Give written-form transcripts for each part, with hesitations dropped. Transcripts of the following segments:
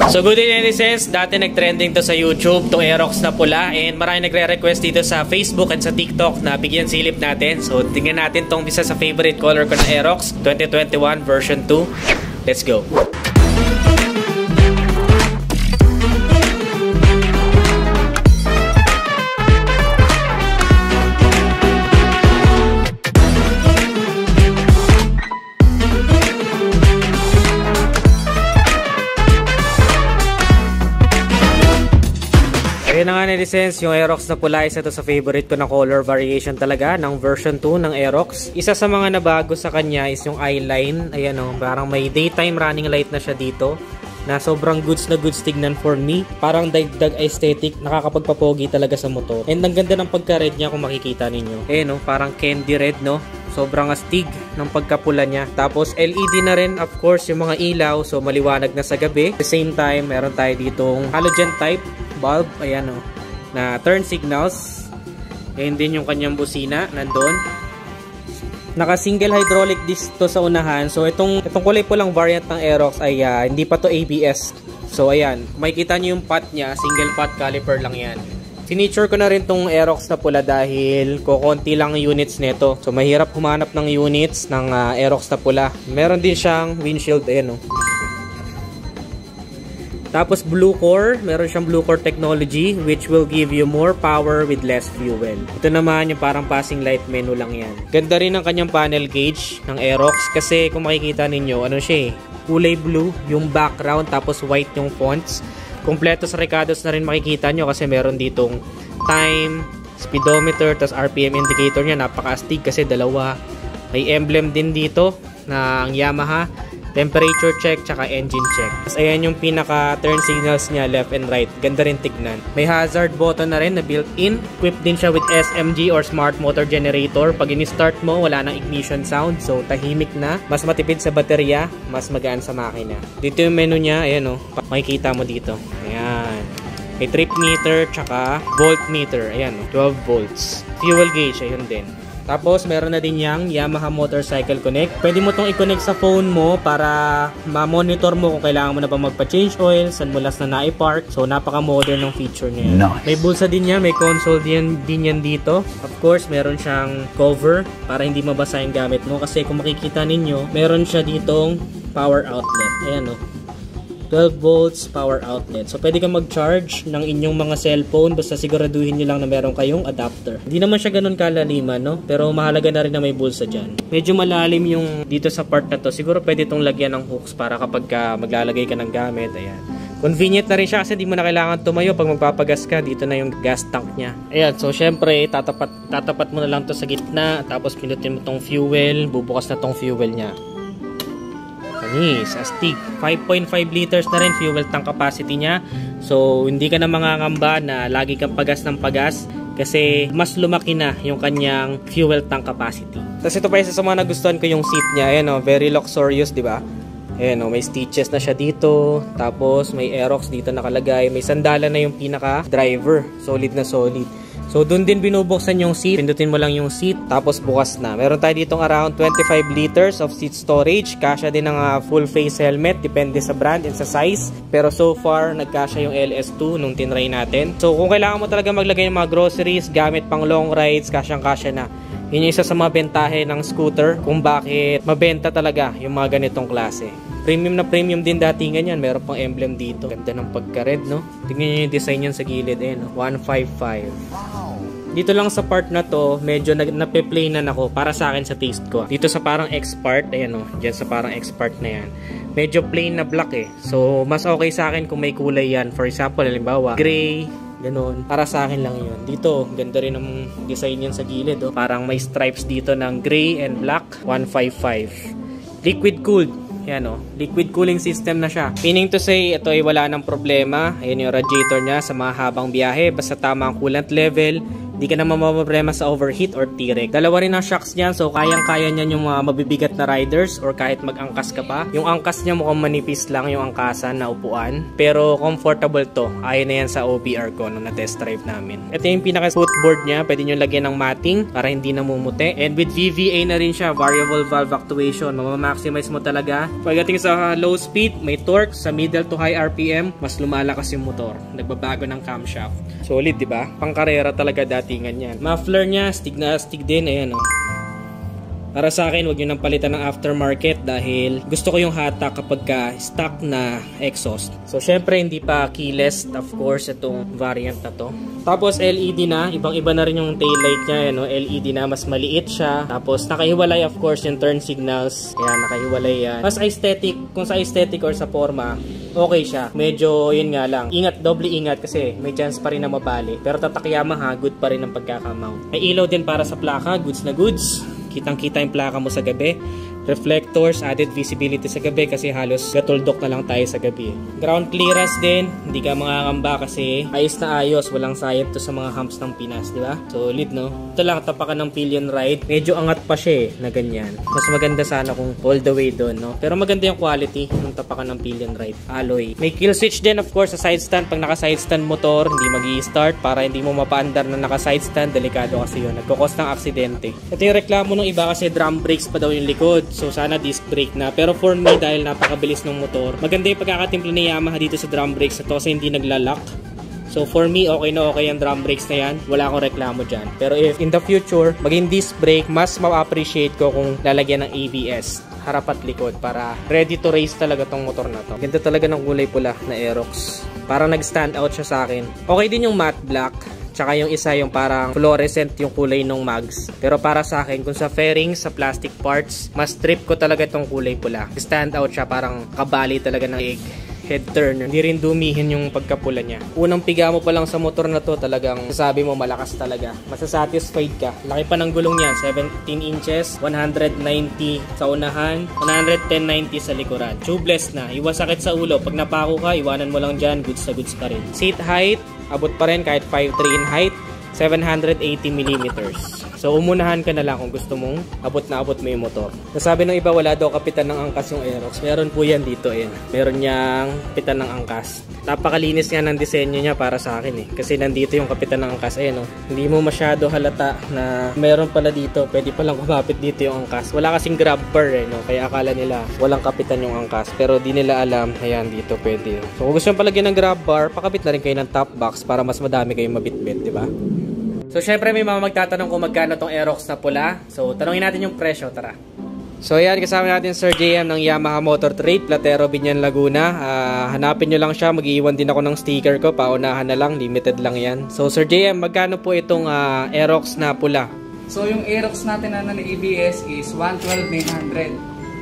So good day netizens, dati nag-trending to sa YouTube, tong Aerox na pula, and marami nagre-request dito sa Facebook at sa TikTok na bigyan silip natin. So tingnan natin tong isa sa favorite color ko na Aerox 2021 version 2. Let's go. Ayun na nga netizens, yung Aerox na pula, isa to sa favorite ko na color variation talaga ng version 2 ng Aerox. Isa sa mga nabago sa kanya is yung eyeline. Ayan o, parang may daytime running light na siya dito na sobrang goods na goods tignan for me. Parang dagdag aesthetic, nakakapagpapogi talaga sa motor. And ang ganda ng pagka-red niya kung makikita ninyo. Ayan o, parang candy red no. Sobrang astig ng pagkapula niya. Tapos LED na rin of course yung mga ilaw, so maliwanag na sa gabi. At the same time, meron tayo ditong halogen type bulb, ayan o, na turn signals. Ayan din yung kanyang busina, nandun. Naka single hydraulic disc to sa unahan. So itong kulay pulang variant ng Aerox ay hindi pa to ABS. So ayan, kung makikita nyo yung pot nya, single pot caliper lang yan. Finiture ko na rin tong Aerox na pula dahil kukunti lang units nito. So mahirap humanap ng units ng Aerox na pula. Meron din siyang windshield, ayan o. Tapos blue core, meron siyang blue core technology which will give you more power with less fuel. Ito naman yung parang passing light menu lang yan. Ganda rin ang kanyang panel gauge ng Aerox kasi kung makikita ninyo, ano siya kulay blue yung background tapos white yung fonts. Kompleto sa recados na rin makikita nyo kasi meron ditong time, speedometer, tapos RPM indicator niya. Napaka-astig kasi dalawa. May emblem din dito na ang Yamaha. Temperature check, tsaka engine check. Tapos ayan yung pinaka turn signals niya, left and right. Ganda rin tignan. May hazard button na rin na built-in. Equipped din siya with SMG or smart motor generator. Pag in-start mo, wala nang ignition sound. So tahimik na. Mas matipid sa baterya, mas magaan sa makina. Dito yung menu niya, ayan o. Makikita mo dito. Ayan. May trip meter, tsaka volt meter. Ayan o, 12 volts. Fuel gauge, ayun din. Tapos, meron na din yung Yamaha Motorcycle Connect. Pwede mo itong i-connect sa phone mo para ma-monitor mo kung kailangan mo na ba magpa-change oil, saan mo last na na-i-park. So, napaka-modern ng feature niya. Nice. May bulsa din yan, may console din yan dito. Of course, meron siyang cover para hindi mabasa yung gamit mo. Kasi kung makikita ninyo, meron siya ditong power outlet. Ayan o. 12 volts power outlet. So, pwede kang mag-charge ng inyong mga cellphone basta siguraduhin nyo lang na meron kayong adapter. Hindi naman siya ganun kalaliman, no? Pero mahalaga na rin na may bulsa dyan. Medyo malalim yung dito sa part na to. Siguro pwede itong lagyan ng hooks para kapag maglalagay ka ng gamit. Ayan. Convenient na rin siya kasi di mo na kailangan tumayo pag magpapagas ka. Dito na yung gas tank niya. Ayan. So, syempre, tatapat mo na lang to sa gitna. Tapos, pinutin mo tong fuel. Bubukas na tong fuel niya. Anis, astig. 5.5 liters na rin fuel tank capacity niya. So, hindi ka na mangangamba na lagi kang pagas ng pagas kasi mas lumaki na yung kanyang fuel tank capacity. Tapos ito pa isa sa mga nagustuhan ko yung seat niya. Ayan o, very luxurious, di ba? Ayan o, may stitches na siya dito. Tapos may Aerox dito nakalagay. May sandalan na yung pinaka driver. Solid na solid. So, dun din binubuksan yung seat. Pindutin mo lang yung seat, tapos bukas na. Meron tayo ditong around 25 liters of seat storage. Kasya din ng full face helmet. Depende sa brand and sa size. Pero so far, nagkasya yung LS2 nung tinry natin. So, kung kailangan mo talaga maglagay ng mga groceries, gamit pang long rides, kasyang-kasya na. Yun yung isa sa mga bentahe ng scooter kung bakit mabenta talaga yung mga ganitong klase. Premium na premium din datingan yan. Meron pang emblem dito. Ganda ng pagka-red, no? Tingnan nyo yung design yan sa gilid. No? 155. Dito lang sa part na to, medyo nape-plainan ako para sa akin sa taste ko. Dito sa parang X-part, ayan o. Diyan sa parang X-part na yan. Medyo plain na black eh. So, mas okay sa akin kung may kulay yan. For example, halimbawa, gray, ganun. Para sa akin lang yun. Dito, ganda rin ang design yan sa gilid. Oh. Parang may stripes dito ng gray and black. 155. Liquid cooled. Yan o. Liquid cooling system na siya. Meaning to say, ito ay wala ng problema. Ayan yung radiator niya sa mga habang biyahe. Basta tama ang coolant level. Di ka naman maproblema sa overheat or T-Reg. Dalawa rin ang shocks niyan, so kayang-kaya niyan yung mga mabibigat na riders or kahit mag-angkas ka pa. Yung angkas niya mukhang manipis lang yung angkasan na upuan, pero comfortable to. Ayon na yan sa OBR ko nung na-test drive namin. Ito yung pinaka-footboard niya, pwede nyo lagyan ng matting para hindi namumuti. And with VVA na rin siya, variable valve actuation. Mamamaximize mo talaga. Pagdating sa low speed, may torque. Sa middle to high RPM, mas lumalakas yung motor. Nagbabago ng camshaft. Solid, di ba? Pangkarera talaga datingan yan. Muffler niya, stig na stig din. Ayan, oh. Para sa akin, huwag nyo nang palitan ng aftermarket dahil gusto ko yung hatak kapag stock na exhaust. So, syempre, hindi pa keyless, of course, itong variant na to. Tapos, LED na. Ibang-iba na rin yung taillight niya. Ano? LED na. Mas maliit siya. Tapos, nakahiwalay, of course, yung turn signals. Kaya, nakahiwalay yan. Mas aesthetic. Kung sa aesthetic or sa forma, okay siya. Medyo, yun nga lang. Ingat, doble ingat kasi may chance pa rin na mabali. Pero tatak Yamaha, good pa rin ang pagkakamount. May ilaw din para sa plaka. Goods na goods. Kitang-kita yung plaka mo sa gabi. Reflectors, added visibility sa gabi kasi halos gatuldok na lang tayo sa gabi. Ground clearance din, hindi ka makakamba kasi ayos na ayos, walang sayad to sa mga humps ng Pinas, di ba? Solid, no? Ito lang, tapakan ng pillion ride. Medyo angat pa siya na ganyan. Mas maganda sana kung all the way doon, no? Pero maganda yung quality ng tapakan ng pillion ride. Alloy. May kill switch din, of course, sa side stand. Pag naka-side stand motor, hindi mag-i-start para hindi mo mapaandar na naka-side stand. Delikado kasi yun. Nagkukos ng aksidente. Ito yung reklamo ng iba kasi drum brakes pa daw yung likod. So, sana disc brake na. Pero for me, dahil napakabilis ng motor, maganda yung pagkakatimpla ni Yamaha dito sa drum brakes na to kasi hindi naglalak. So for me, okay na okay ang drum brakes na yan. Wala akong reklamo dyan. Pero if in the future, maging disc brake, mas ma-appreciate ko kung lalagyan ng ABS. Harap at likod para ready to race talaga tong motor na to. Ganda talaga ng kulay pula na Aerox. Parang nag-stand out siya sa akin. Okay din yung matte black. Tsaka yung isa yung parang fluorescent yung kulay ng mags. Pero para sa akin, kung sa fairings, sa plastic parts, mas trip ko talaga itong kulay pula. Stand out siya, parang kabali talaga ng egg. Head turner. Hindi rin dumihin yung pagkapula niya. Unang piga mo pa lang sa motor na to, talagang sasabi mo malakas talaga. Masasatisfied ka. Laki pa ng gulong niyan. 17 inches, 190 sa unahan, 110-90 sa likuran. Tubeless na. Iwas sakit sa ulo. Pag napako ka, iwanan mo lang dyan. Goods na goods pa rin. Seat height, abot pa rin kahit 5'3 in height. 780mm. So, umunahan ka na lang kung gusto mong abot na abot mo yung motor. Nasabi ng iba, wala daw kapitan ng angkas yung Aerox. Meron po yan dito. Ayan. Meron niyang kapitan ng angkas. Napakalinis nga ng disenyo niya para sa akin eh. Kasi nandito yung kapitan ng angkas. Ayan, oh. Hindi mo masyado halata na meron pala dito. Pwede palang kumapit dito yung angkas. Wala kasing grab bar eh, no? Kaya akala nila walang kapitan yung angkas. Pero di nila alam, ayan, dito pwede. So, kung gusto nyo palagyan ng grab bar, pakapit na rin kayo ng top box para mas madami kayong mabitbit, di ba? So, syempre may mga magtatanong kung magkano tong Aerox na pula. So, tanongin natin yung presyo. Tara. So, ayan, kasama natin Sir JM ng Yamaha Motor Trade, Platero, Binyan, Laguna. Hanapin nyo lang siya. Mag-iiwan din ako ng sticker ko. Paunahan na lang. Limited lang yan. So, Sir JM, magkano po itong Aerox na pula? So, yung Aerox natin na ABS is 112,900.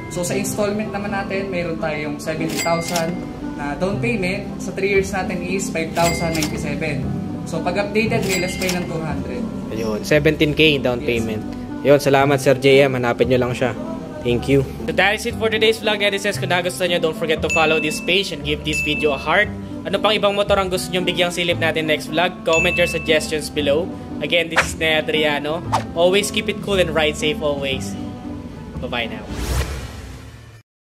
So, sa installment naman natin, mayroon tayong 70,000 na down payment. Sa 3 years natin is 5,097. So, pag updated, may less pay ng 200. Ayun, 17K down payment. Ayun, salamat Sir JM. Hanapin nyo lang siya. Thank you. So, that is it for today's vlog. Editors, kung nagustuhan nyo, don't forget to follow this page and give this video a heart. Ano pang ibang motor ang gusto nyo bigyang silip natin next vlog? Comment your suggestions below. Again, this is Nea Adriano. Always keep it cool and ride safe always. Bye-bye now.